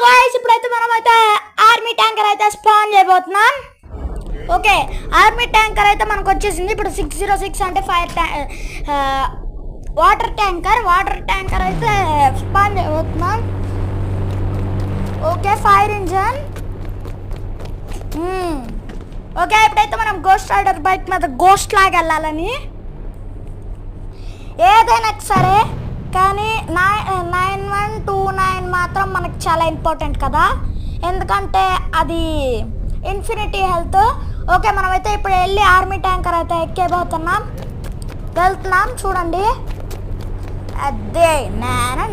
Guys ఇప్పుడైతే మనమైతే army tanker అయితే స్పాన్ చేయబోతున్నాం. ఓకే, ఆర్మీ ట్యాంకర్ అయితే మనకు వచ్చేసింది. ఇప్పుడు 606 అంటే వాటర్ ట్యాంకర్ అయితే స్పాన్ చేయబోతున్నాం. Okay, fire engine. ఓకే, ఇప్పుడైతే మనం గోస్ట్ రైడర్ బైక్ మీద గోస్ట్ లాగా వెళ్ళాలని, ఏదైనా సరే కానీ 9129 మాత్రం మనకు చాలా ఇంపార్టెంట్ కదా, ఎందుకంటే అది ఇన్ఫినిటీ హెల్త్. ఓకే, మనమైతే ఇప్పుడు వెళ్ళి ఆర్మీ ట్యాంకర్ అయితే వెళ్తున్నాం చూడండి. అదే నేను